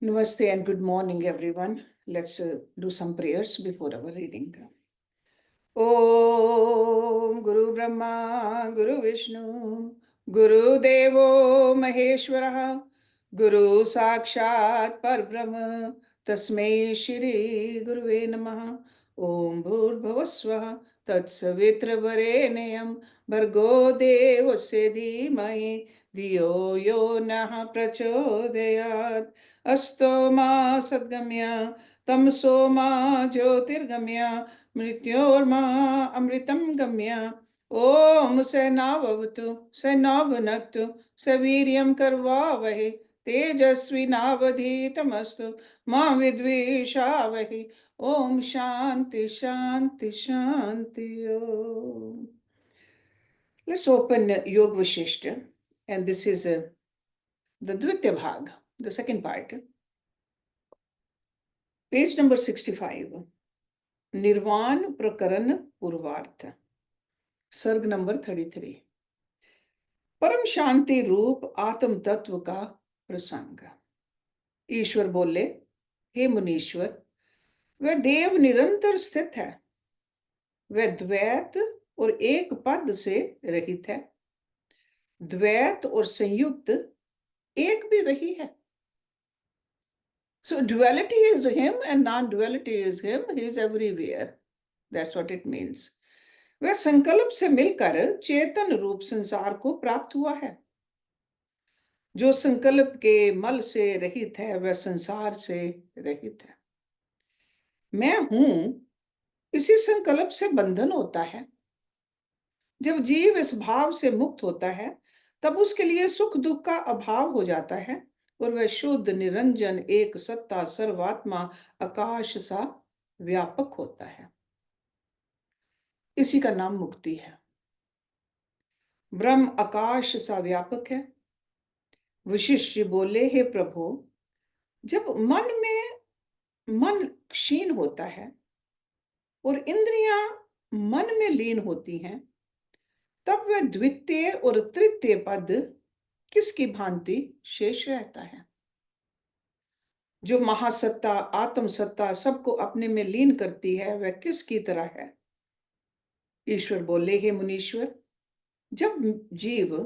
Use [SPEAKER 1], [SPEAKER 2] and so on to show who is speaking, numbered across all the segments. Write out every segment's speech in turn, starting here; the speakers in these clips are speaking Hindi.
[SPEAKER 1] Namaste and good morning, everyone. Let's do some prayers before our reading. Om Guru Brahma, Guru Vishnu, Guru Devo Maheshwara, Guru Sakshat Parbrahma, Tasmai Shri Guruve Namaha. Om Bhurbhavasvaha Tatsavitra Bhargo Devasya Dhimahi Dhiyo Yo Nah Prachodayat Asto Ma Sadgamya Tamso Ma Jyotirgamya मृत्योर्मा अमृतं गम्य ओम सहनावतु सहनावनक्तु सवीर्यं कर्वावहै तेजस्विनावधीतमस्तु मा विद्विषावहै ओम शांति शांति Shanti Om. Let's open Yog Vashishta, and this is the Dvitya Bhag, the second part, page number 65. निर्वाण प्रकरण पूर्वार्थ, सर्ग नंबर 33. परम शांति रूप आत्म तत्व का प्रसंग. ईश्वर बोले, हे मुनीश्वर, वह देव निरंतर स्थित है, वह द्वैत और एक पद से रहित है. द्वैत और संयुक्त एक भी वही है. So duality is him and non-duality is him. He is everywhere. That's what it means. वह संकल्प से मिलकर चेतन रूप संसार को प्राप्त हुआ है. जो संकल्प के मल से रहित है वह संसार से रहित है. मैं हूं, इसी संकल्प से बंधन होता है. जब जीव इस भाव से मुक्त होता है तब उसके लिए सुख दुख का अभाव हो जाता है और वह शुद्ध निरंजन एक सत्ता सर्वात्मा आकाश सा व्यापक होता है. इसी का नाम मुक्ति है. ब्रह्म आकाश सा व्यापक है. वशिष्ठ जी बोले, हे प्रभु, जब मन क्षीण होता है और इंद्रियां मन में लीन होती हैं तब वह द्वितीय और तृतीय पद किसकी भांति शेष रहता है. जो महासत्ता आत्म सत्ता सबको अपने में लीन करती है वह किसकी तरह है. ईश्वर बोले, हे मुनीश्वर, जब जीव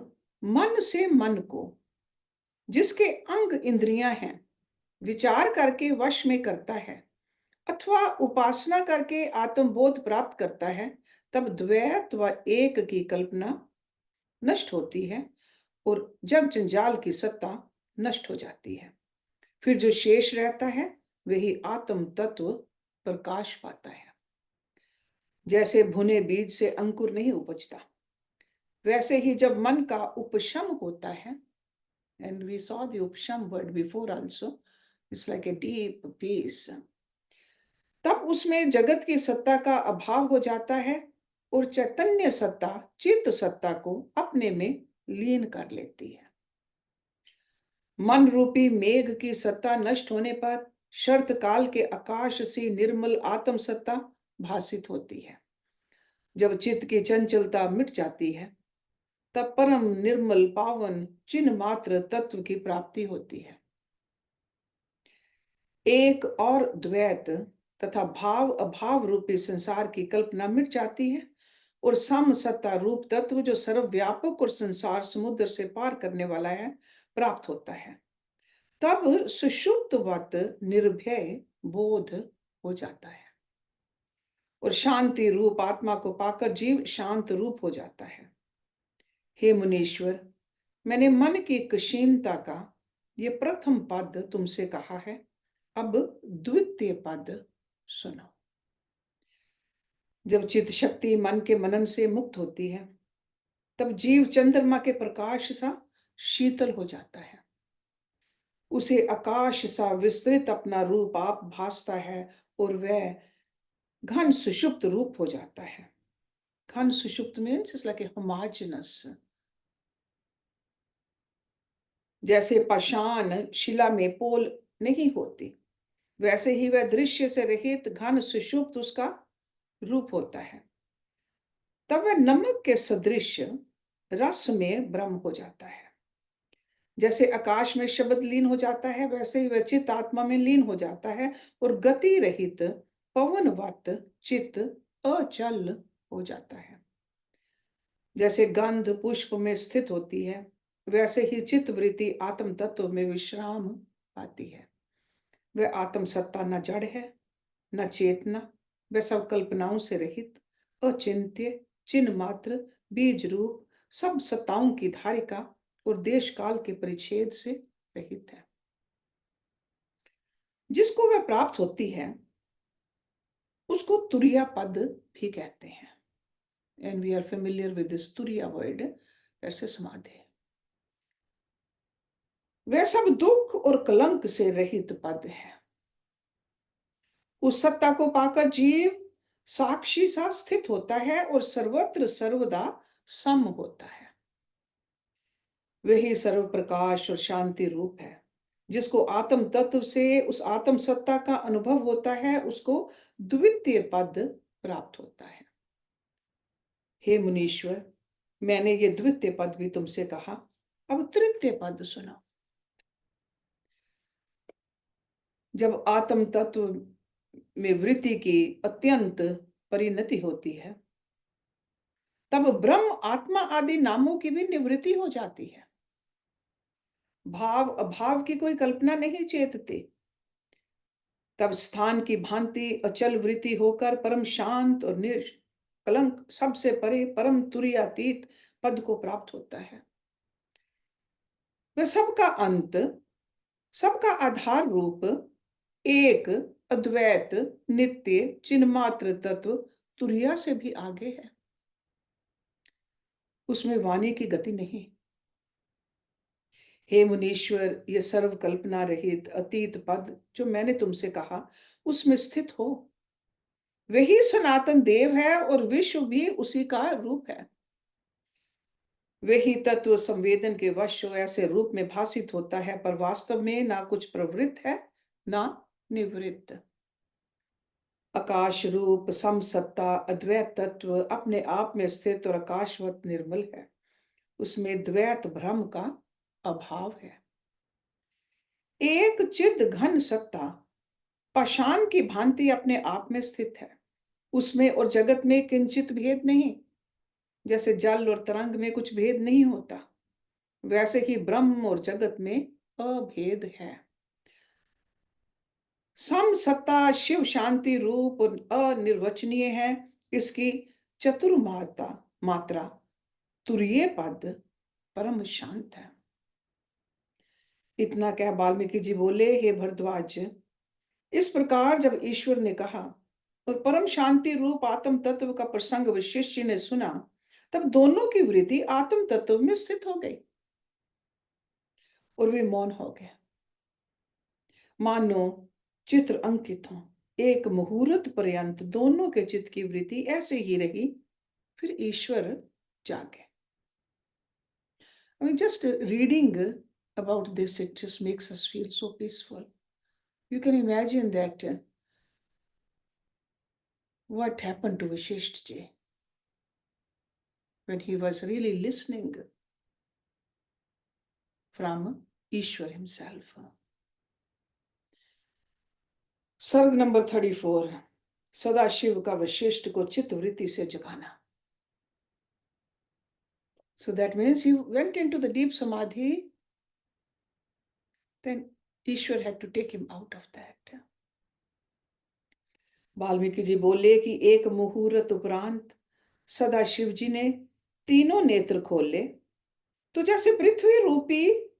[SPEAKER 1] मन से मन को, जिसके अंग इंद्रियां हैं, विचार करके वश में करता है अथवा उपासना करके आत्मबोध प्राप्त करता है तब द्वैत व एक की कल्पना नष्ट होती है और जग जंजाल की सत्ता नष्ट हो जाती है. फिर जो शेष रहता है वही आत्म तत्व प्रकाश पाता है. जैसे भुने बीज से अंकुर नहीं उपजता, वैसे ही जब मन का उपशम होता है, and we saw the उपशम word before also, it's like a deep peace, तब उसमें जगत की सत्ता का अभाव हो जाता है और चैतन्य सत्ता चित्त सत्ता को अपने में लीन कर लेती है. मन रूपी मेघ की सत्ता नष्ट होने पर शर्त काल के आकाश सी निर्मल आत्म सत्ता भासित होती है. जब चित्त की चंचलता मिट जाती है तब परम निर्मल पावन चिन्ह मात्र तत्व की प्राप्ति होती है. एक और द्वैत तथा भाव अभाव रूपी संसार की कल्पना मिट जाती है और सम सत्ता रूप तत्व जो सर्वव्यापक और संसार समुद्र से पार करने वाला है प्राप्त होता है. तब सुषुप्तवत निर्भय बोध हो जाता है और शांति रूप आत्मा को पाकर जीव शांत रूप हो जाता है. हे मुनीश्वर, मैंने मन की क्षीणता का ये प्रथम पद तुमसे कहा है, अब द्वितीय पद सुनो. जब चित्त शक्ति मन के मनन से मुक्त होती है तब जीव चंद्रमा के प्रकाश सा शीतल हो जाता है. उसे आकाश सा विस्तृत अपना रूप आप भासता है और वह घन सुषुप्त रूप हो जाता है. घन सुषुप्त means it's like a homogenous. जैसे पाषाण शिला में पोल नहीं होती, वैसे ही वह दृश्य से रहित घन सुषुप्त उसका रूप होता है. तब वह नमक के सदृश रस में ब्रह्म हो जाता है. जैसे आकाश में शब्द लीन हो जाता है, वैसे ही वह चित्त आत्मा में लीन हो जाता है और गति रहित पवनवत चित्त अचल हो जाता है। जैसे गंध पुष्प में स्थित होती है, वैसे ही चित्त वृत्ति आत्म तत्व में विश्राम पाती है। वह आत्म सत्ता न जड़ है, न चेतना, वह सब कल्पनाओं से रहित, अचिंत्य, चिन्ह मात्र, बीज रूप, सब सत्ताओं की धारिका और देश काल के परिच्छेद से रहित है। जिसको वह प्राप्त होती है, उसको तुरिया पद भी कहते हैं। And we are familiar with this तुरिया वर्ड, ऐसे समाधि। वह सब दुख और कलंक से रहित पद है। उस सत्ता को पाकर जीव साक्षी सा स्थित होता है और सर्वत्र सर्वदा सम होता है। वही सर्व प्रकाश और शांति रूप है। जिसको आत्म तत्व से उस आत्म सत्ता का अनुभव होता है, उसको द्वितीय पद प्राप्त होता है। हे मुनीश्वर, मैंने ये द्वितीय पद भी तुमसे कहा, अब तृतीय पद सुनो। जब आत्म तत्व में वृत्ति की अत्यंत परिणति होती है, तब ब्रह्म आत्मा आदि नामों की भी निवृत्ति हो जाती है। भाव अभाव की कोई कल्पना नहीं चेतती। तब स्थान की भांति अचल वृत्ति होकर परम शांत और निष्कलंक सबसे परे परम तुरीयातीत पद को प्राप्त होता है। वह सबका अंत, सबका आधार रूप, एक अद्वैत नित्य चिन्मात्र तत्व तुरिया से भी आगे है। उसमें वाणी की गति नहीं। हे मुनीश्वर, ये सर्व कल्पना रहित अतीत पद जो मैंने तुमसे कहा, उसमें स्थित हो। वही सनातन देव है और विश्व भी उसी का रूप है। वही तत्व संवेदन के वश ऐसे रूप में भासित होता है, पर वास्तव में ना कुछ प्रवृत्त है, ना निवृत्त। आकाश रूप समसत्ता अद्वैत तत्व अपने आप में स्थित और आकाशवत निर्मल है। उसमें द्वैत भ्रम का अभाव है। एक चिद घन सत्ता पाषाण की भांति अपने आप में स्थित है। उसमें और जगत में किंचित भेद नहीं। जैसे जल और तरंग में कुछ भेद नहीं होता, वैसे ही ब्रह्म और जगत में अभेद है। सम सत्ता शिव शांति रूप और अनिर्वचनीय है। इसकी चतुर्माता मात्रा तुरीय पद परम शांत है। इतना कह वाल्मीकि जी बोले, हे भरद्वाज, इस प्रकार जब ईश्वर ने कहा और परम शांति रूप आत्म तत्व का प्रसंग वशिष्ठ जी ने सुना, तब दोनों की वृत्ति आत्म तत्व में स्थित हो गई और वे मौन हो गए, मानो चित्र अंकित हो। एक मुहूर्त पर्यंत दोनों के चित्त की वृत्ति ऐसे ही रही, फिर ईश्वर जागे। I mean, just reading about this, it just makes us feel so peaceful. You can imagine that what happened to Vashishth ji when he was really listening from Ishwar himself. सर्ग नंबर 34, सदा शिव का वशिष्ठ को चित्त वृत्ति से जगाना. So that means he went into the deep samadhi, then Ishwar had to take him out of that. Valmiki ji बोले कि एक मुहूर्त उपरांत सदा शिव जी ने तीनों नेत्र खोले, तो जैसे पृथ्वी रूपी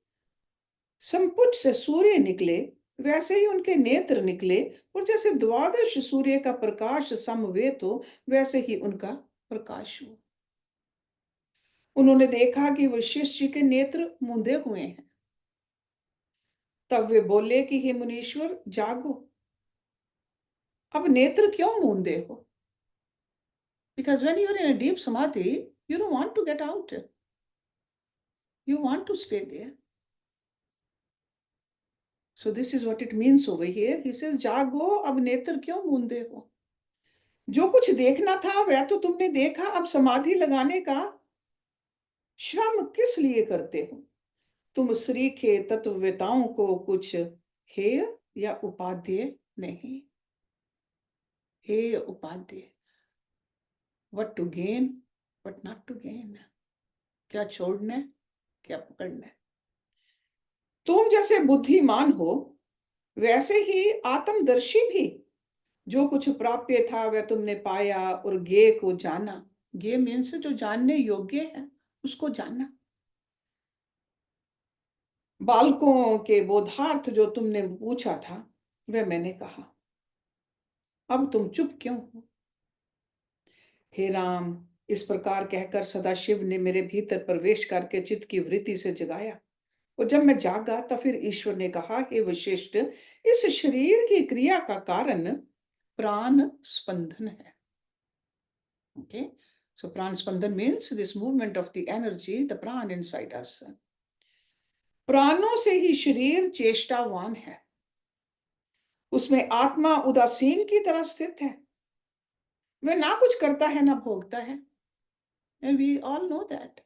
[SPEAKER 1] संपुट से सूर्य निकले, वैसे ही उनके नेत्र निकले, और जैसे द्वादश सूर्य का प्रकाश समवेत हो, वैसे ही उनका प्रकाश हो. उन्होंने देखा कि वशिष्ठ जी के नेत्र मूंदे हुए हैं. तब वे बोले कि हे मुनीश्वर, जागो, अब नेत्र क्यों मूंदे हो? Because when you are in a deep samadhi, you don't want to get out. You want to stay there. So this is what it means over here. He says, जागो, अब नेत्र क्यों मूंदे हो? जो कुछ देखना था वह तो तुमने देखा, अब समाधि लगाने का श्रम किस लिए करते हो? तुम श्री के तत्ववेताओं को कुछ हेय या उपाध्याय नहीं। हेय उपाध्याय, what to gain what not to gain, क्या छोड़ना है क्या पकड़ना है। तुम जैसे बुद्धिमान हो वैसे ही आत्मदर्शी भी। जो कुछ प्राप्य था वह तुमने पाया और ज्ञेय को जाना। ज्ञेय मीन्स जो जानने योग्य है उसको जानना। बालकों के बोधार्थ जो तुमने पूछा था वह मैंने कहा। अब तुम चुप क्यों हो। हे राम, इस प्रकार कहकर सदाशिव ने मेरे भीतर प्रवेश करके चित्त की वृत्ति से जगाया। और जब मैं जागा तब फिर ईश्वर ने कहा, हे वशिष्ठ, इस शरीर की क्रिया का कारण प्राण स्पंदन है। ओके, सो प्राण स्पंदन means this movement of the energy, the prana inside us. प्राणों से ही शरीर चेष्टावान है, उसमें आत्मा उदासीन की तरह स्थित है। वह ना कुछ करता है ना भोगता है। And we all know that,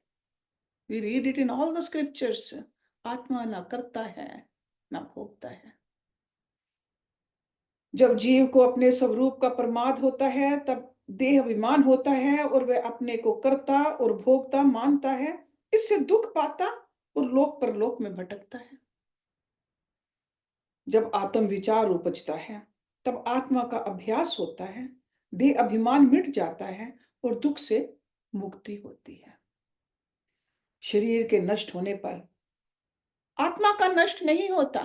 [SPEAKER 1] we read it in all the scriptures. आत्मा ना करता है ना भोगता है। जब जीव को अपने स्वरूप का प्रमाद होता है तब देह अभिमान होता है और वह अपने को कर्ता और भोगता मानता है। इससे दुख पाता और लोक परलोक में भटकता है। जब आत्म विचार उपजता है तब आत्मा का अभ्यास होता है, देह अभिमान मिट जाता है और दुख से मुक्ति होती है। शरीर के नष्ट होने पर आत्मा का नष्ट नहीं होता।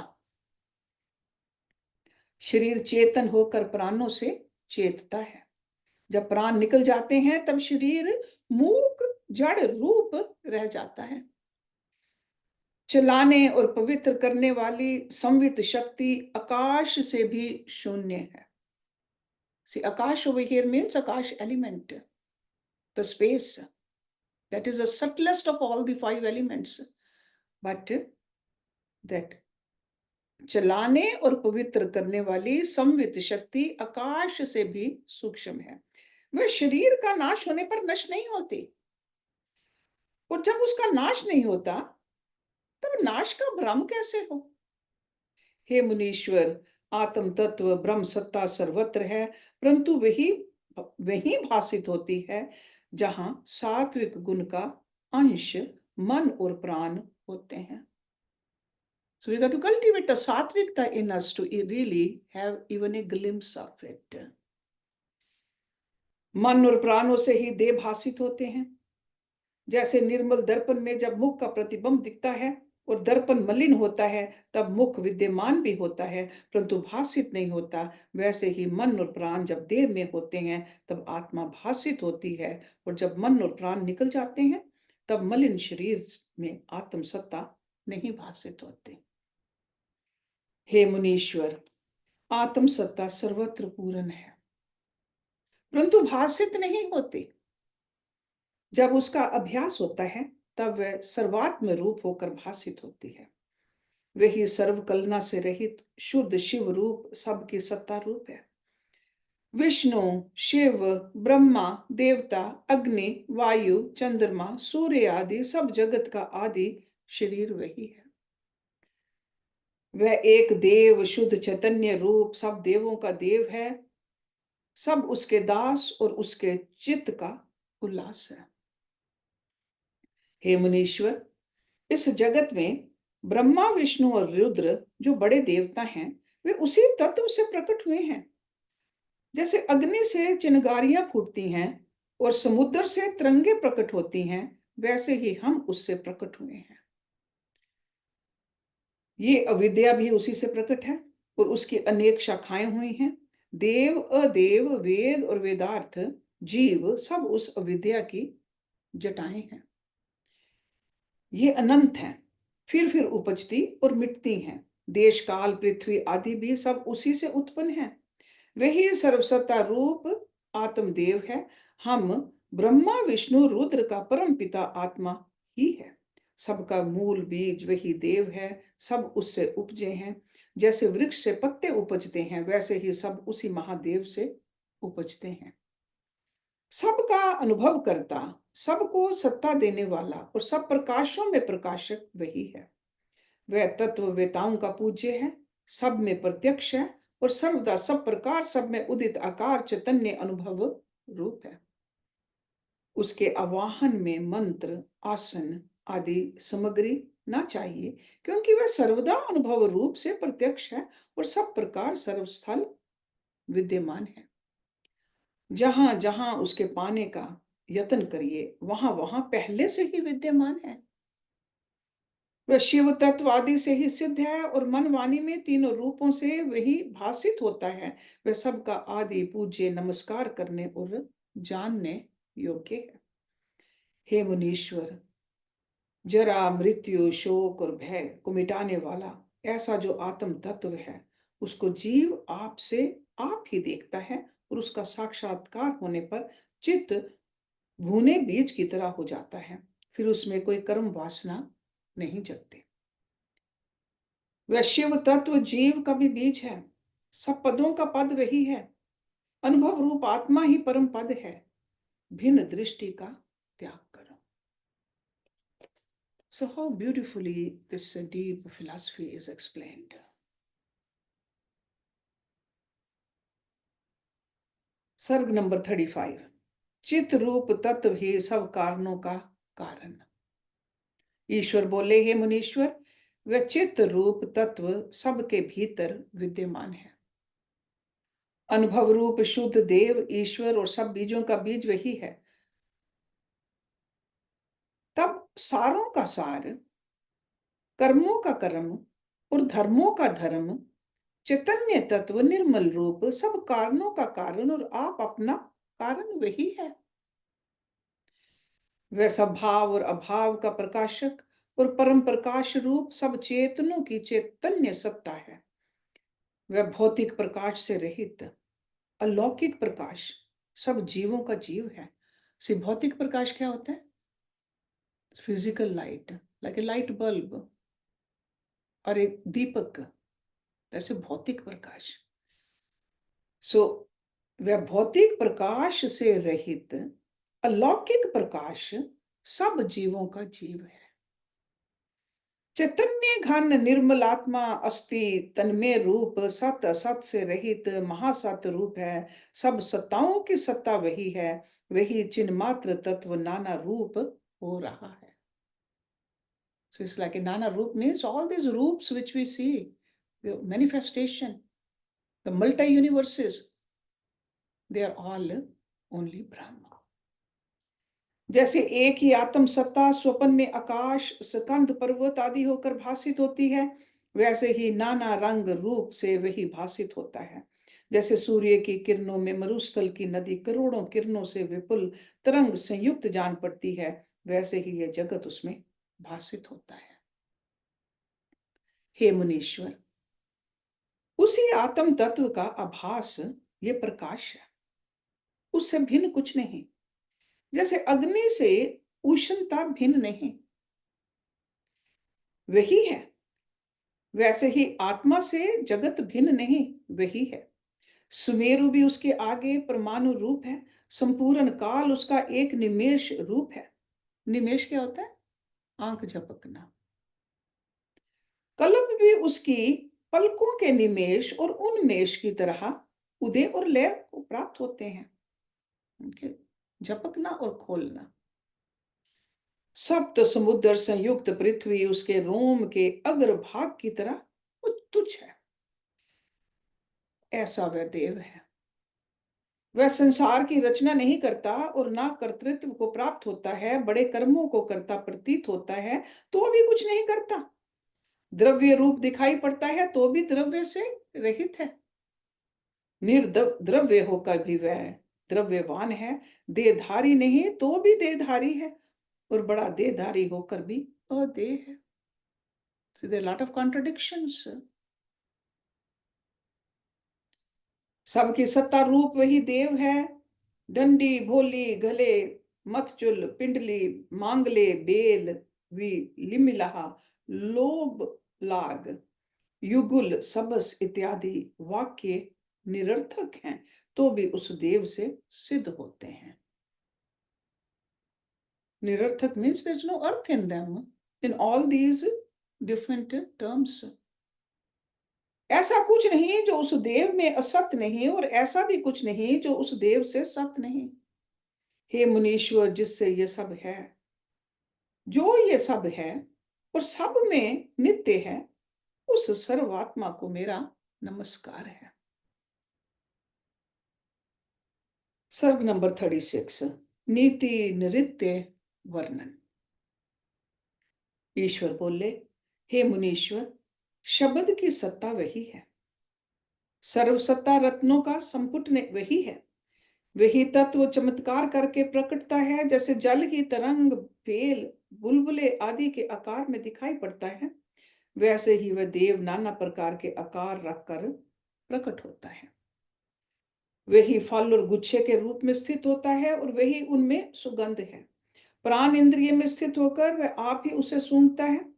[SPEAKER 1] शरीर चेतन होकर प्राणों से चेतता है। जब प्राण निकल जाते हैं तब शरीर मूक जड़ रूप रह जाता है। चलाने और पवित्र करने वाली संवित शक्ति आकाश से भी शून्य है। See, Akash over here means Akash element, the space. That is the subtlest of all the five elements. But that चलाने और पवित्र करने वाली संवित शक्ति आकाश से भी सूक्ष्म है। वह शरीर का नाश होने पर नष्ट नहीं होती। और जब उसका नाश नहीं होता तब नाश का भ्रम कैसे हो। हे मुनीश्वर, आत्म तत्व ब्रह्म सत्ता सर्वत्र है, परंतु वही वही भासित होती है जहां सात्विक गुण का अंश मन और प्राण होते हैं। So we got to cultivate the satvikta in us to really have even a glimpse of it. मन और प्राणों से ही देह भासित होते हैं। जैसे निर्मल दर्पण में जब मुख का प्रतिबिंब दिखता है और दर्पण मलिन होता है तब मुख विद्यमान भी होता है परंतु भासित नहीं होता, वैसे ही मन और प्राण जब देह में होते हैं तब आत्मा भासित होती है और जब मन और प्राण निकल जाते हैं तब मलिन शरीर में आत्म सत्ता नहीं भासित होती। हे मुनीश्वर, आत्म सत्ता सर्वत्र पूर्ण है परंतु भासित नहीं होती। जब उसका अभ्यास होता है तब वह सर्वात्म रूप होकर भासित होती है। वही सर्वकलना से रहित शुद्ध शिव रूप सबकी सत्ता रूप है। विष्णु, शिव, ब्रह्मा, देवता, अग्नि, वायु, चंद्रमा, सूर्य आदि सब जगत का आदि शरीर वही है। वह एक देव शुद्ध चैतन्य रूप सब देवों का देव है, सब उसके दास और उसके चित्त का उल्लास है। हे मुनीश्वर, इस जगत में ब्रह्मा, विष्णु और रुद्र जो बड़े देवता हैं वे उसी तत्व से प्रकट हुए हैं। जैसे अग्नि से चिंगारियां फूटती हैं और समुद्र से तरंगे प्रकट होती हैं, वैसे ही हम उससे प्रकट हुए हैं। ये अविद्या भी उसी से प्रकट है और उसकी अनेक शाखाएं हुई हैं। देव, अदेव, वेद और वेदार्थ, जीव सब उस अविद्या की जटाएं हैं। ये अनंत हैं, फिर उपजती और मिटती हैं। देश काल पृथ्वी आदि भी सब उसी से उत्पन्न हैं। वही सर्वसत्ता रूप आत्मदेव है। हम ब्रह्मा विष्णु रुद्र का परम पिता आत्मा ही है। सबका मूल बीज वही देव है, सब उससे उपजे हैं। जैसे वृक्ष से पत्ते उपजते हैं वैसे ही सब उसी महादेव से उपजते हैं। सबका अनुभव करता, सबको सत्ता देने वाला और सब प्रकाशों में प्रकाशक वही है। वह तत्ववेताओं का पूज्य है, सब में प्रत्यक्ष है और सर्वदा सब प्रकार सब में उदित आकार चैतन्य अनुभव रूप है। उसके आवाहन में मंत्र, आसन आदि सामग्री ना चाहिए, क्योंकि वह सर्वदा अनुभव रूप से प्रत्यक्ष है और सब प्रकार सर्वस्थल विद्यमान है। जहां जहां उसके पाने का यत्न करिए, वहां वहां पहले से ही विद्यमान है। वह शिव तत्व आदि से ही सिद्ध है और मन वाणी में तीनों रूपों से वही भासित होता है। वह सबका आदि पूज्य, नमस्कार करने और जानने योग्य है। हे मुनीश्वर, जरा, मृत्यु, शोक और भय को मिटाने वाला ऐसा जो आत्म तत्व है, उसको जीव आप से आप ही देखता है और उसका साक्षात्कार होने पर चित्त भुने बीज की तरह हो जाता है। फिर उसमें कोई कर्म वासना नहीं जगती। वह शिव तत्व जीव का भी बीज है। सब पदों का पद वही है। अनुभव रूप आत्मा ही परम पद है। भिन्न दृष्टि का त्याग करो। So how beautifully this deep philosophy is explained. सर्ग नंबर 35। चित रूप तत्व ही सब कारणों का कारण। ईश्वर बोले, हे मुनीश्वर, वह चित रूप तत्व सबके भीतर विद्यमान है। अनुभव रूप शुद्ध देव ईश्वर और सब बीजों का बीज वही है। तब सारों का सार, कर्मों का कर्म और धर्मों का धर्म, चैतन्य तत्व निर्मल रूप सब कारणों का कारण और आप अपना कारण वही है। वह सब भाव और अभाव का प्रकाशक और परम प्रकाश रूप सब चेतनों की चैतन्य सत्ता है। वह भौतिक प्रकाश से रहित अलौकिक प्रकाश सब जीवों का जीव है। भौतिक प्रकाश क्या होता है? Physical light, like a light bulb और एक दीपक, जैसे भौतिक प्रकाश। वह भौतिक प्रकाश से रहित अलौकिक प्रकाश सब जीवों का जीव है। चैतन्य घन निर्मल आत्मा अस्ति तन्मय रूप सत असत से रहित महासत रूप है। सब सत्ताओं की सत्ता वही है। वही चिन्ह मात्र तत्व नाना रूप हो रहा है। So it's like a nana roop means all these roops which we see, the manifestation, the multi-universes, they are all only Brahma. जैसे एक ही आत्म सत्ता स्वपन में आकाश, स्कंद, पर्वत आदि होकर भासित होती है, वैसे ही नाना रंग रूप से वही भासित होता है। जैसे सूर्य की किरणों में मरुस्थल की नदी करोड़ों किरणों से विपुल तरंग संयुक्त जान पड़ती है, वैसे ही यह जगत उसमें भासित होता है। हे मुनीश्वर, उसी आत्म तत्व का आभास ये प्रकाश है, उससे भिन्न कुछ नहीं। जैसे अग्नि से उष्णता भिन्न नहीं, वही है, वैसे ही आत्मा से जगत भिन्न नहीं, वही है। सुमेरु भी उसके आगे परमाणु रूप है। संपूर्ण काल उसका एक निमेष रूप है। निमेष क्या होता है? आंख झपकना। कल्प भी उसकी पलकों के निमेष और उन्मेष की तरह उदय और लय को प्राप्त होते हैं। उनके झपकना और खोलना। सप्त समुद्र संयुक्त पृथ्वी उसके रोम के अग्रभाग की तरह तुच्छ है। ऐसा वह देव है। वह संसार की रचना नहीं करता और ना कर्तृत्व को प्राप्त होता है। बड़े कर्मों को करता प्रतीत होता है तो भी कुछ नहीं करता। द्रव्य रूप दिखाई पड़ता है तो भी द्रव्य से रहित है। निर्द्रव्य होकर भी वह द्रव्यवान है। देहधारी नहीं तो भी देहधारी है और बड़ा देहधारी होकर भी अदेह है। So there are a lot of contradictions. सबकी सत्ता रूप वही देव है। डंडी, भोली, गले, मथचुल, पिंडली, मांगले, बेल, वी, लिमिलाहा, लोभ, लाग, युगुल, सबस इत्यादि वाक्य निरर्थक हैं तो भी उस देव से सिद्ध होते हैं। निरर्थक means there's no earth in them. In all these different terms. ऐसा कुछ नहीं जो उस देव में असत्य नहीं, और ऐसा भी कुछ नहीं जो उस देव से सत्य नहीं। हे मुनीश्वर, जिससे ये सब है, जो ये सब है और सब में नित्य है, उस सर्वात्मा को मेरा नमस्कार है। सर्ग नंबर 36, नीति नृत्य वर्णन। ईश्वर बोले, हे मुनीश्वर, शब्द की सत्ता वही है, सर्वसत्ता रत्नों का संपुट वही है। वही तत्व चमत्कार करके प्रकटता है, जैसे जल की तरंग बेल बुलबुले आदि के आकार में दिखाई पड़ता है, वैसे ही वह देव नाना प्रकार के आकार रखकर प्रकट होता है। वही फल और गुच्छे के रूप में स्थित होता है, और वही उनमें सुगंध है। प्राण इंद्रिय में स्थित होकर वह आप ही उसे सूंघता है।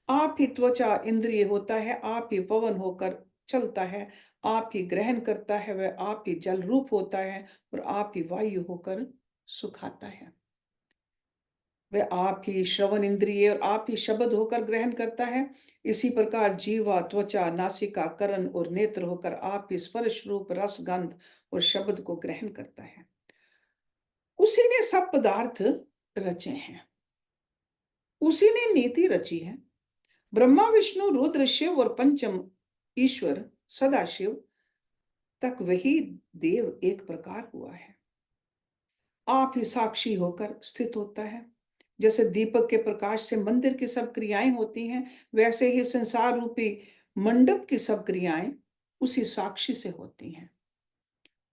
[SPEAKER 1] आप ही त्वचा इंद्रिय होता है, आप ही पवन होकर चलता है, आप ही ग्रहण करता है, वह आप ही जल रूप होता है, और आप ही वायु होकर सुखाता है। वह आप ही श्रवण इंद्रिय और आप ही शब्द होकर ग्रहण करता है। इसी प्रकार जीवा, त्वचा, नासिका, कर्ण और नेत्र होकर आप ही स्पर्श रूप, रस, गंध और शब्द को ग्रहण करता है। उसी ने सब पदार्थ रचे हैं, उसी ने नीति रची है। ब्रह्मा, विष्णु, रुद्र, शिव और पंचम ईश्वर सदाशिव तक वही देव एक प्रकार हुआ है। आप ही साक्षी होकर स्थित होता है। जैसे दीपक के प्रकाश से मंदिर की सब क्रियाएं होती हैं, वैसे ही संसार रूपी मंडप की सब क्रियाएं उसी साक्षी से होती हैं।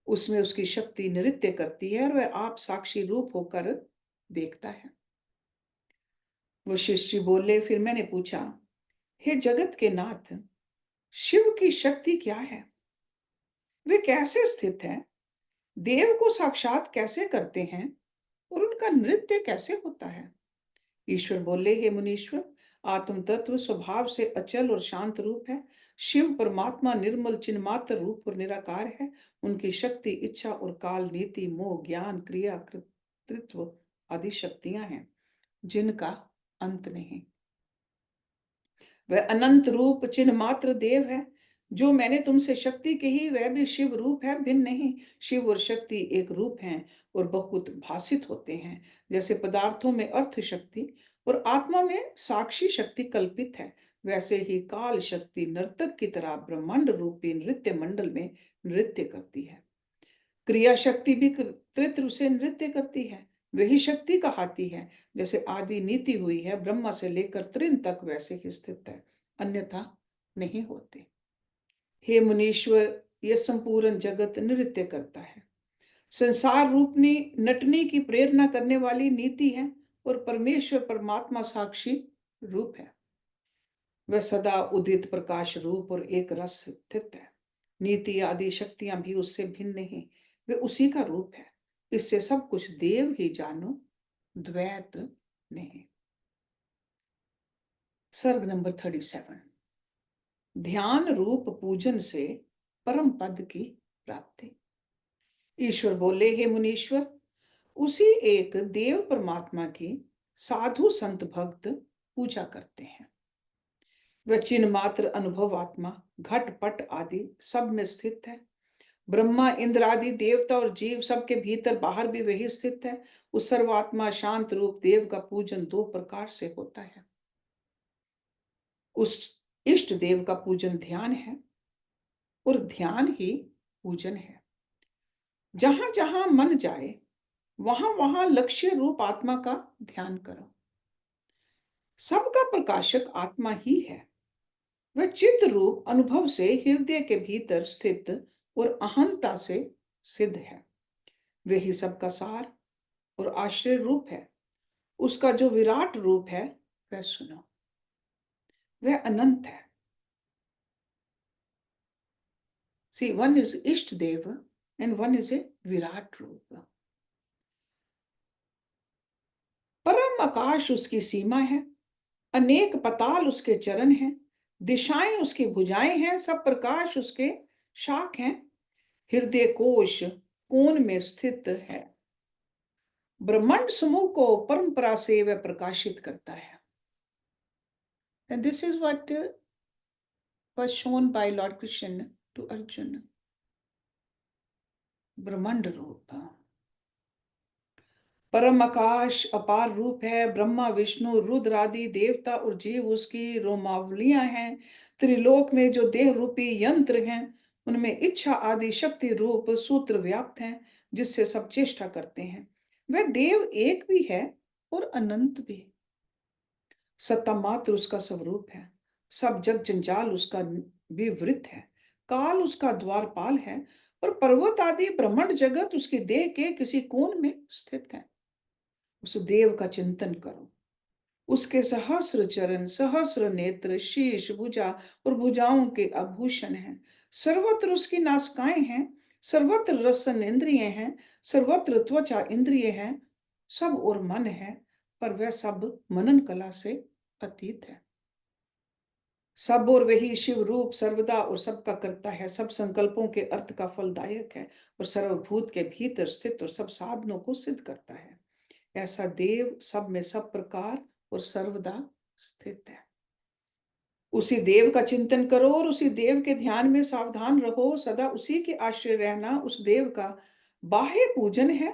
[SPEAKER 1] उसमें उसकी शक्ति नृत्य करती है, और वह आप साक्षी रूप होकर देखता है। वशिष्ठ जी बोले, फिर मैंने पूछा, हे जगत के नाथ, शिव की शक्ति क्या है? वे कैसे स्थित हैं? देव को साक्षात कैसे करते हैं? और उनका नृत्य कैसे होता है? ईश्वर बोले, हे मुनीश्वर, आत्म तत्व स्वभाव से अचल और शांत रूप है। शिव परमात्मा निर्मल चिन्मात्र रूप और निराकार है। उनकी शक्ति इच्छा और काल, नीति, मोह, ज्ञान, क्रिया, कृतित्व आदि शक्तियां हैं, जिनका अंत नहीं। वह अनंत रूप चिन्ह मात्र देव है। जो मैंने तुमसे शक्ति कही, वह भी शिव रूप है, भिन्न नहीं। शिव और शक्ति एक रूप हैं और बहुत भाषित होते हैं। जैसे पदार्थों में अर्थ शक्ति और आत्मा में साक्षी शक्ति कल्पित है, वैसे ही काल शक्ति नर्तक की तरह ब्रह्मांड रूपी नृत्य मंडल में नृत्य करती है। क्रिया शक्ति भी कृत्रिम से नृत्य करती है, वही शक्ति कहाती है। जैसे आदि नीति हुई है ब्रह्मा से लेकर त्रिन तक, वैसे ही स्थित है, अन्यथा नहीं होते। हे मुनीश्वर, यह संपूर्ण जगत नृत्य करता है। संसार रूपनी नटने की प्रेरणा करने वाली नीति है, और परमेश्वर परमात्मा साक्षी रूप है। वह सदा उदित प्रकाश रूप और एक रस स्थित है। नीति आदि शक्तियां भी उससे भिन्न नहीं, वे उसी का रूप है। इससे सब कुछ देव ही जानो, द्वैत नहीं। सर्ग नंबर 37, ध्यान रूप पूजन से परम पद की प्राप्ति। ईश्वर बोले, हे मुनीश्वर, उसी एक देव परमात्मा की साधु संत भक्त पूजा करते हैं। वह चिन्ह मात्र अनुभव आत्मा घट पट आदि सब में स्थित है। ब्रह्मा, इंद्र आदि देवता और जीव सबके भीतर बाहर भी वही स्थित है। उस सर्वात्मा शांत रूप देव का पूजन दो प्रकार से होता है। उस इष्ट देव का पूजन ध्यान है, और ध्यान ही पूजन है। जहां जहां मन जाए, वहां वहां लक्ष्य रूप आत्मा का ध्यान करो। सबका प्रकाशक आत्मा ही है। वह चित्त रूप अनुभव से हृदय के भीतर स्थित और अहंता से सिद्ध है। वही सबका सार और आश्रय रूप है। उसका जो विराट रूप है, वह सुनो, वह अनंत है। सी, वन इज इष्ट देव एंड वन इज ए विराट रूप। परम आकाश उसकी सीमा है, अनेक पताल उसके चरण हैं, दिशाएं उसकी भुजाएं हैं, सब प्रकाश उसके शाख हैं। हृदय कोश कोण में स्थित है। ब्रह्मांड समूह को परंपरा से वह प्रकाशित करता है। And this is what was shown by Lord Krishna to Arjuna. ब्रह्मांड रूप, परम आकाश अपार रूप है। ब्रह्मा विष्णु रुद्र आदि देवता और जीव उसकी रोमावलियां हैं। त्रिलोक में जो देह रूपी यंत्र हैं उनमें इच्छा आदि शक्ति रूप सूत्र व्याप्त हैं, जिससे सब चेष्टा करते हैं। वह देव एक भी है और अनंत भी। सत्ता मात्र उसका स्वरूप है। सब जग जंजाल उसका विवृत है। काल उसका द्वारपाल है और पर्वत आदि ब्रह्मांड जगत उसकी देह के किसी कोण में स्थित है। उस देव का चिंतन करो। उसके सहस्र चरण, सहस्र नेत्र, शीश, भुजा और भुजाओं के आभूषण हैं। सर्वत्र उसकी नासिकाएं हैं, सर्वत्र रसन इंद्रिय हैं, सर्वत्र त्वचा इंद्रिय हैं, सब और मन है, पर वह सब मनन कला से अतीत है। सब और वही शिव रूप सर्वदा और सबका करता है, सब संकल्पों के अर्थ का फलदायक है और सर्वभूत के भीतर स्थित और सब साधनों को सिद्ध करता है। ऐसा देव सब में सब प्रकार और सर्वदा स्थित है। उसी देव का चिंतन करो और उसी देव के ध्यान में सावधान रहो। सदा उसी के आश्रय रहना उस देव का बाह्य पूजन है।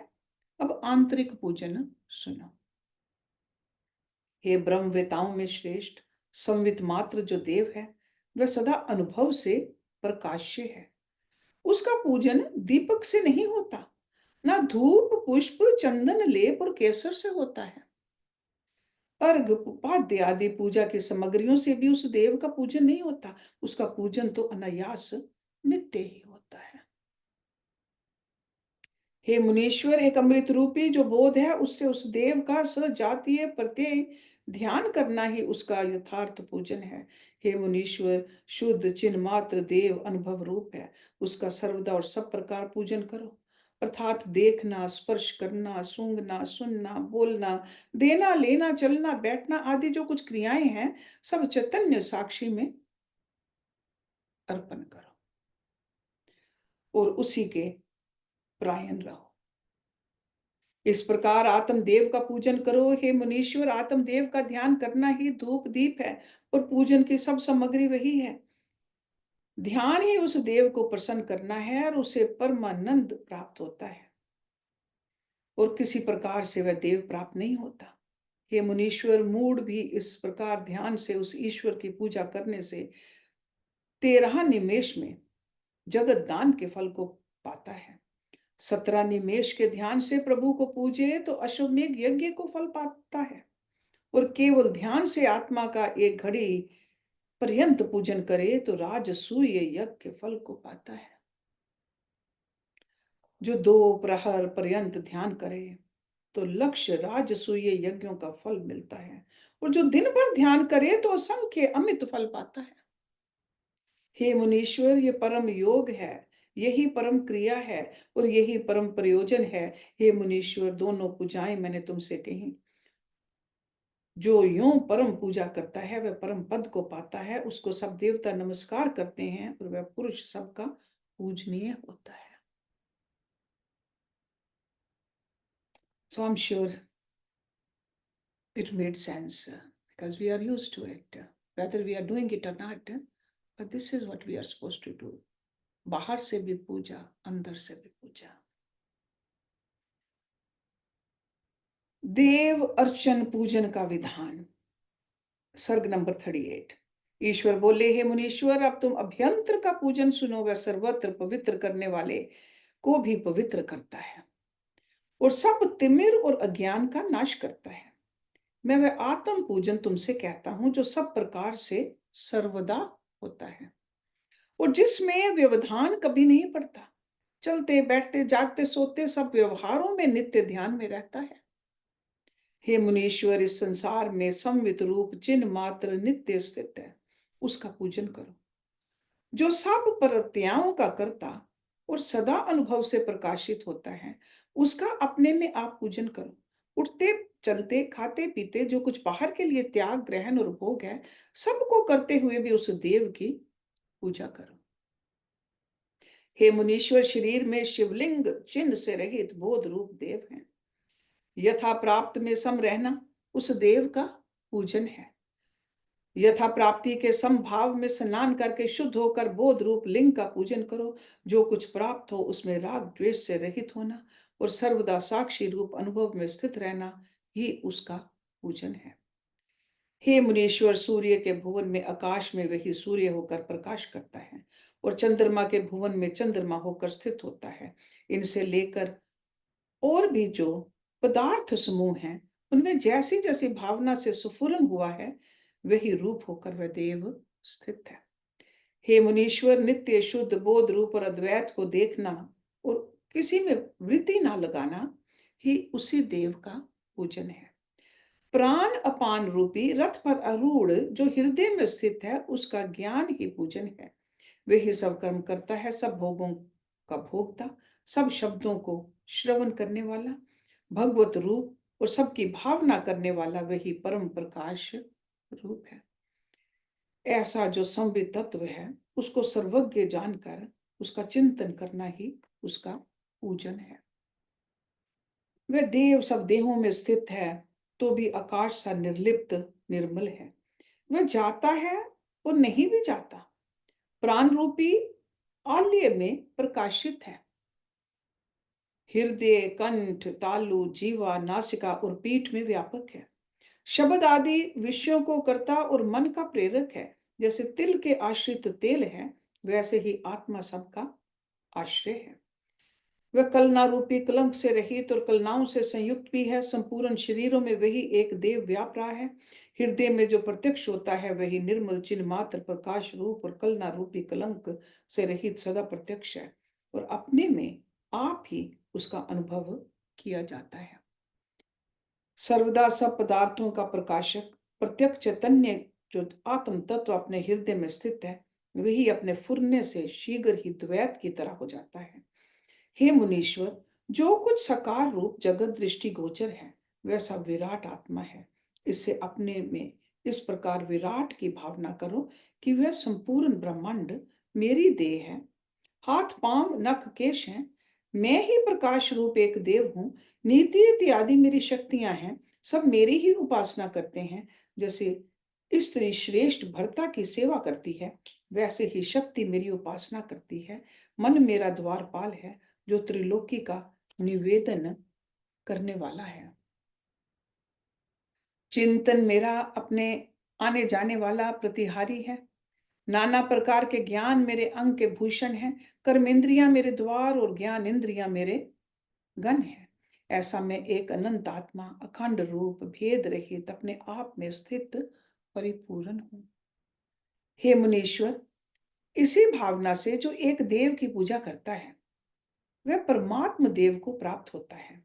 [SPEAKER 1] अब आंतरिक पूजन सुनो। हे ब्रह्मवेताओं में श्रेष्ठ संवित मात्र जो देव है वह सदा अनुभव से प्रकाश्य है। उसका पूजन दीपक से नहीं होता, ना धूप पुष्प चंदन लेप और केसर से होता है। अर्घ उपाध्य आदि पूजा की सामग्रियों से भी उस देव का पूजन नहीं होता। उसका पूजन तो अनायास नित्य ही होता है। हे मुनीश्वर, एक अमृत रूपी जो बोध है उससे उस देव का सजातीय प्रत्यय ध्यान करना ही उसका यथार्थ पूजन है। हे मुनीश्वर, शुद्ध चिन्ह मात्र देव अनुभव रूप है। उसका सर्वदा और सब प्रकार पूजन करो। अर्थात देखना, स्पर्श करना, सूंघना, सुनना, बोलना, देना, लेना, चलना, बैठना आदि जो कुछ क्रियाएं हैं सब चैतन्य साक्षी में अर्पण करो और उसी के परायण रहो। इस प्रकार आत्मदेव का पूजन करो। हे मुनीश्वर, आत्मदेव का ध्यान करना ही धूप दीप है और पूजन की सब सामग्री वही है। ध्यान ही उस देव को प्रसन्न करना है और उसे परमानंद प्राप्त होता है और किसी प्रकार से वह देव प्राप्त नहीं होता। हे मुनीश्वर, मूड भी इस प्रकार ध्यान से उस ईश्वर की पूजा करने से 13 निमेष में जगत दान के फल को पाता है। 17 निमेष के ध्यान से प्रभु को पूजे तो अश्वमेघ यज्ञ को फल पाता है और केवल ध्यान से आत्मा का एक घड़ी पर्यंत पूजन करे तो राजसूय यज्ञ के फल को पाता है। जो 2 प्रहर पर्यंत ध्यान करे तो लक्ष्य राजसूय यज्ञों का फल मिलता है और जो दिन भर ध्यान करे तो असंख्य अमित फल पाता है। हे मुनीश्वर, ये परम योग है, यही परम क्रिया है और यही परम प्रयोजन है। हे मुनीश्वर, दोनों पूजाएं मैंने तुमसे कही। जो यूं परम पूजा करता है वह परम पद को पाता है। उसको सब देवता नमस्कार करते हैं और वह पुरुष सबका पूजनीय होता है। So I'm sure it made sense because we are used to it, whether we are doing it or not. But this is what we are supposed to do. बाहर से भी पूजा, अंदर से भी पूजा। देव अर्चन पूजन का विधान, सर्ग नंबर 38। ईश्वर बोले, हे मुनीश्वर, अब तुम अभ्यंतर का पूजन सुनो। वह सर्वत्र पवित्र करने वाले को भी पवित्र करता है और सब तिमिर और अज्ञान का नाश करता है। मैं वह आत्म पूजन तुमसे कहता हूं जो सब प्रकार से सर्वदा होता है और जिसमें व्यवधान कभी नहीं पड़ता। चलते बैठते जागते सोते सब व्यवहारों में नित्य ध्यान में रहता है। हे मुनीश्वर, इस संसार में संवित रूप चिन्ह मात्र नित्य स्थित है, उसका पूजन करो। जो सब प्रत्ययों का कर्ता और सदा अनुभव से प्रकाशित होता है, उसका अपने में आप पूजन करो। उठते चलते खाते पीते जो कुछ बाहर के लिए त्याग ग्रहण और भोग है, सबको करते हुए भी उस देव की पूजा करो। हे मुनीश्वर, शरीर में शिवलिंग चिन्ह से रहित बोध रूप देव हैं। यथा प्राप्त में सम रहना उस देव का पूजन है। यथा प्राप्ति के समभाव में स्नान करके शुद्ध होकर बोध रूप लिंग का पूजन करो। जो कुछ प्राप्त हो उसमें राग द्वेष से रहित होना और सर्वदा साक्षी रूप अनुभव में स्थित रहना ही उसका पूजन है। हे मुनीश्वर, सूर्य के भुवन में आकाश में वही सूर्य होकर प्रकाश करता है और चंद्रमा के भुवन में चंद्रमा होकर स्थित होता है। इनसे लेकर और भी जो पदार्थ समूह हैं, उनमें जैसी जैसी भावना से सुफुरन हुआ है, वही रूप होकर वह देव स्थित है। हे मुनीश्वर, नित्य शुद्ध बोध रूप और अद्वैत को देखना और किसी में वृत्ति ना लगाना ही उसी देव का पूजन है। प्राण अपान रूपी रथ पर आरूढ़ जो हृदय में स्थित है, उसका ज्ञान ही पूजन है। वही सब कर्म करता है, सब भोगों का भोगता, सब शब्दों को श्रवण करने वाला, भगवत रूप और सबकी भावना करने वाला वही परम प्रकाश रूप है। ऐसा जो संवित तत्व है, उसको सर्वज्ञ जानकर उसका चिंतन करना ही उसका पूजन है। वह देव सब देहों में स्थित है, तो भी आकाश सा निर्लिप्त निर्मल है। वह जाता है और नहीं भी जाता, प्राण रूपी आलय में प्रकाशित है। हृदय, कंठ, तालु, जीवा, नासिका और पीठ में व्यापक है। शब्द आदि विषयों को करता और मन का प्रेरक है। जैसे तिल के आश्रित तेल है, वैसे ही आत्मा सबका आश्रय है। वह कलना रूपी कलंक से रहित और कलनाओं से संयुक्त भी है। संपूर्ण शरीरों में वही एक देव व्याप रहा है। हृदय में जो प्रत्यक्ष होता है, वही निर्मल चिन्ह मात्र प्रकाश रूप और कलना रूपी कलंक से रहित सदा प्रत्यक्ष है और अपने में आप ही उसका अनुभव किया जाता है। सर्वदा सब पदार्थों का प्रकाशक प्रत्यक्ष चैतन्य जो आत्म तत्व अपने हृदय में स्थित है, वही अपने फुरने से शीघ्र ही द्वैत की तरह हो जाता है। हे मुनीश्वर, जो कुछ साकार रूप जगत दृष्टि गोचर है, वैसा विराट आत्मा है। इससे अपने में इस प्रकार विराट की भावना करो कि वह संपूर्ण ब्रह्मांड मेरी देह है। हाथ पांव नख केश हैं, मैं ही प्रकाश रूप एक देव हूँ। नीति इत्यादि मेरी शक्तियां हैं, सब मेरी ही उपासना करते हैं। जैसे स्त्री श्रेष्ठ भर्ता की सेवा करती है, वैसे ही शक्ति मेरी उपासना करती है। मन मेरा द्वारपाल है, जो त्रिलोकी का निवेदन करने वाला है। चिंतन मेरा अपने आने जाने वाला प्रतिहारी है। नाना प्रकार के ज्ञान मेरे अंग के भूषण हैं। कर्मेंद्रियां मेरे द्वार और ज्ञान इंद्रियां मेरे गण है। ऐसा मैं एक अनंत आत्मा अखंड रूप भेद रहित अपने आप में स्थित परिपूर्ण हूँ। हे मुनीश्वर, इसी भावना से जो एक देव की पूजा करता है, वह परमात्म देव को प्राप्त होता है।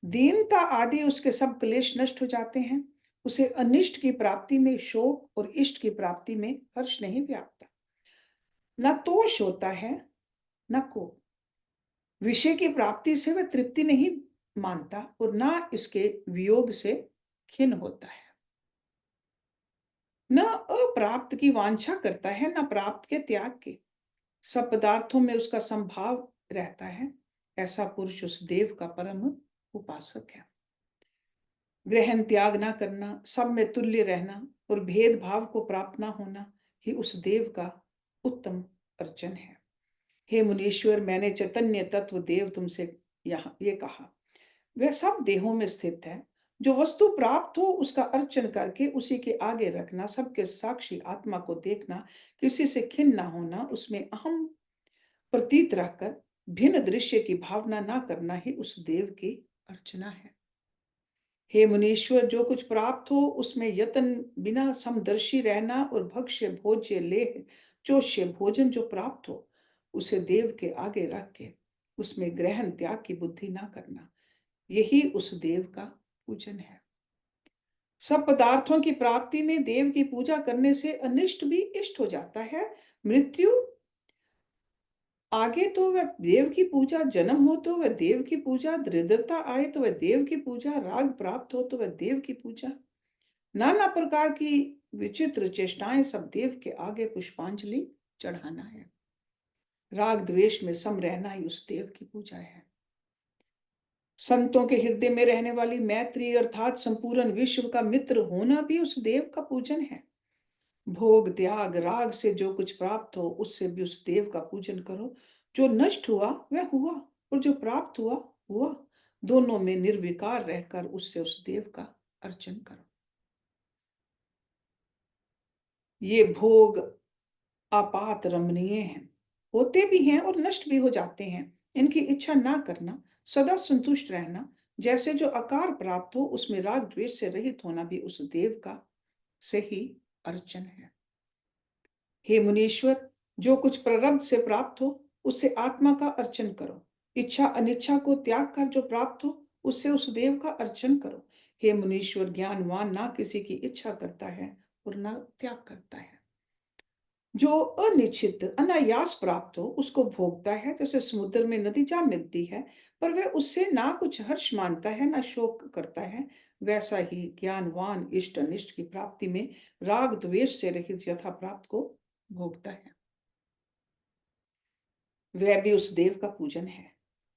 [SPEAKER 1] दीनता आदि उसके सब क्लेश नष्ट हो जाते हैं। उसे अनिष्ट की प्राप्ति में शोक और इष्ट की प्राप्ति में हर्ष नहीं व्यापता। न तोष होता है, न कोप। विषय की प्राप्ति से वह तृप्ति नहीं मानता और न इसके वियोग से खिन्न होता है। न अप्राप्त की वांछा करता है, न प्राप्त के त्याग की। सब पदार्थों में उसका संभाव रहता है। ऐसा पुरुष उस देव का परम उपासक है। ग्रहण त्याग ना करना, सब में तुल्य रहना और भेदभाव को प्राप्त ना होना ही उस देव का उत्तम अर्चन है। हे मुनीश्वर, मैंने चैतन्य तत्व देव तुमसे यहाँ ये कहा, वह सब देहों में स्थित है। जो वस्तु प्राप्त हो उसका अर्चन करके उसी के आगे रखना, सबके साक्षी आत्मा को देखना, किसी से खिन्न ना होना, उसमें अहम प्रतीत रखकर भिन्न दृश्य की भावना ना करना ही उस देव की अर्चना है। हे मुनीश्वर, जो कुछ प्राप्त हो उसमें यतन बिना समदर्शी रहना और भक्ष्य भोज्य लेह चोष्य भोजन जो प्राप्त हो उसे देव के आगे रख के उसमें ग्रहण त्याग की बुद्धि ना करना, यही उस देव का पूजन है। सब पदार्थों की प्राप्ति में देव की पूजा करने से अनिष्ट भी इष्ट हो जाता है। मृत्यु आगे तो वह देव की पूजा, जन्म हो तो वह देव की पूजा, दरिद्रता आए तो वह देव की पूजा, राग प्राप्त हो तो वह देव की पूजा। नाना प्रकार की विचित्र चेष्टाएं सब देव के आगे पुष्पांजलि चढ़ाना है। राग द्वेष में सम रहना ही उस देव की पूजा है। संतों के हृदय में रहने वाली मैत्री अर्थात संपूर्ण विश्व का मित्र होना भी उस देव का पूजन है। भोग, त्याग, राग से जो कुछ प्राप्त हो, उससे भी उस देव का पूजन करो। जो नष्ट हुआ, वह हुआ, और जो प्राप्त हुआ, हुआ। दोनों में निर्विकार रहकर उससे उस देव का अर्चन करो। ये भोग आपात रमणीय हैं, होते भी हैं और नष्ट भी हो जाते हैं। इनकी इच्छा ना करना, सदा संतुष्ट रहना, जैसे जो आकार प्राप्त हो उसमें राग द्वेष से रहित होना भी उस देव का सही अर्चन है। हे मुनीश्वर, जो कुछ प्रारब्ध से प्राप्त हो, उससे आत्मा का अर्चन करो। इच्छा अनिच्छा को त्याग कर जो प्राप्त हो, उससे उस देव का अर्चन करो। हे मुनीश्वर, ज्ञानवान ना किसी की इच्छा करता है और ना त्याग करता है। जो अनिश्चित अनायास प्राप्त हो उसको भोगता है, जैसे समुद्र में नदी जा मिलती है, पर वह उससे ना कुछ हर्ष मानता है ना शोक करता है। वैसा ही ज्ञानवान इष्ट अनिष्ट की प्राप्ति में राग द्वेष से रहित यथा प्राप्त को भोगता है। वह भी उस देव का पूजन है।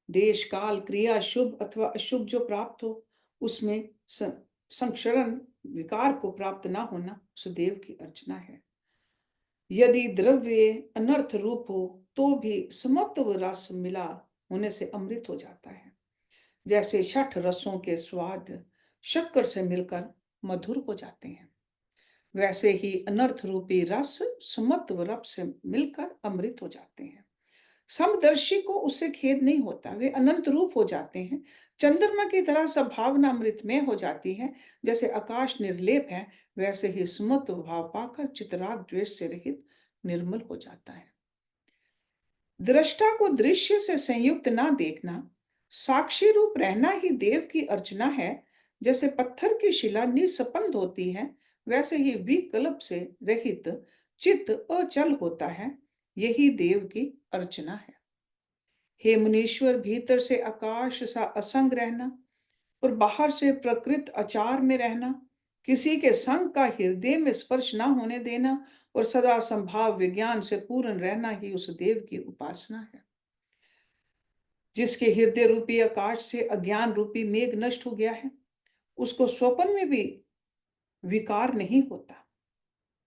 [SPEAKER 1] देश काल क्रिया शुभ अथवा अशुभ जो प्राप्त हो, उसमें संक्षरण विकार को प्राप्त ना होना उस देव की अर्चना है। यदि द्रव्य अनर्थ रूप हो, तो भी समत्व रस मिला होने से अमृत हो जाता है। जैसे छठ रसों के स्वाद शक्कर से मिलकर मधुर हो जाते हैं, वैसे ही अनर्थ रूपी रस समत्व रस से मिलकर अमृत हो जाते हैं। समदर्शी को उससे खेद नहीं होता, वे अनंत रूप हो जाते हैं। चंद्रमा की तरह सब भावना अमृतमय हो जाती है। जैसे आकाश निर्लेप है, वैसे ही सुमत्व भाव पाकर चितराग द्वेष से रहित निर्मल हो जाता है। दृष्टा को दृश्य से संयुक्त ना देखना, साक्षी रूप रहना ही देव की अर्चना है। जैसे पत्थर की शिला निस्पंद होती है, वैसे ही विकल्प से रहित चित्त अचल होता है। यही देव की अर्चना है। हे मुनीश्वर, भीतर से आकाश सा असंग रहना और बाहर से प्रकृत आचार में रहना, किसी के संग का हृदय में स्पर्श ना होने देना और सदा संभाव विज्ञान से पूर्ण रहना ही उस देव की उपासना है। जिसके हृदय रूपी आकाश से अज्ञान रूपी मेघ नष्ट हो गया है, उसको स्वप्न में भी विकार नहीं होता।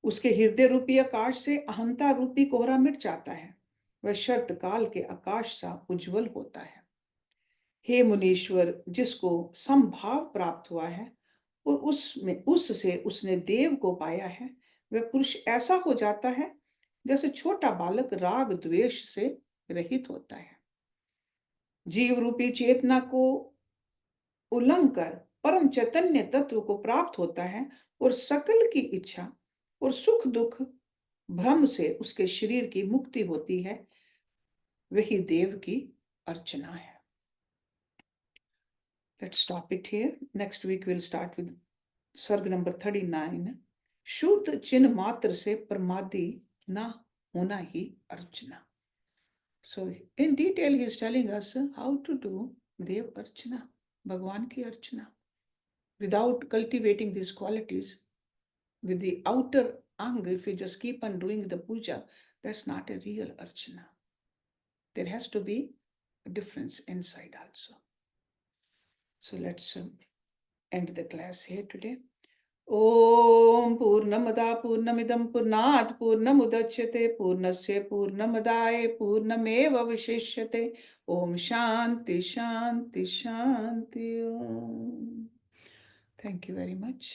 [SPEAKER 1] उसके हृदय रूपी आकाश से अहंता रूपी कोहरा मिट जाता है। वह शर्त काल के आकाश सा उज्जवल होता है। हे मुनीश्वर, जिसको समभाव प्राप्त हुआ है और उससे उसने देव को पाया है, वह पुरुष ऐसा हो जाता है जैसे छोटा बालक राग द्वेष से रहित होता है। जीव रूपी चेतना को उल्लंघ कर परम चैतन्य तत्व को प्राप्त होता है और सकल की इच्छा और सुख दुख भ्रम से उसके शरीर की मुक्ति होती है। वही देव की अर्चना है। Let's stop it here. Next week we'll start with सर्ग नंबर 39। शुद्ध चिन्ह मात्र से प्रमादी ना होना ही अर्चना। So in detail he is telling us how to do देव अर्चना, भगवान की अर्चना, without cultivating these qualities with the outer ang. If we just keep on doing the puja, that's not a real archana. There has to be a difference inside also. So let's end the class here today. ॐ पूर्णमदा पूर्णमिदं पूर्णात् पूर्णमुदच्यते पूर्णस्य पूर्णमदाय पूर्णमेवावशिष्यते। ॐ शान्ति शान्ति शान्ति। ॐ। Thank you very much.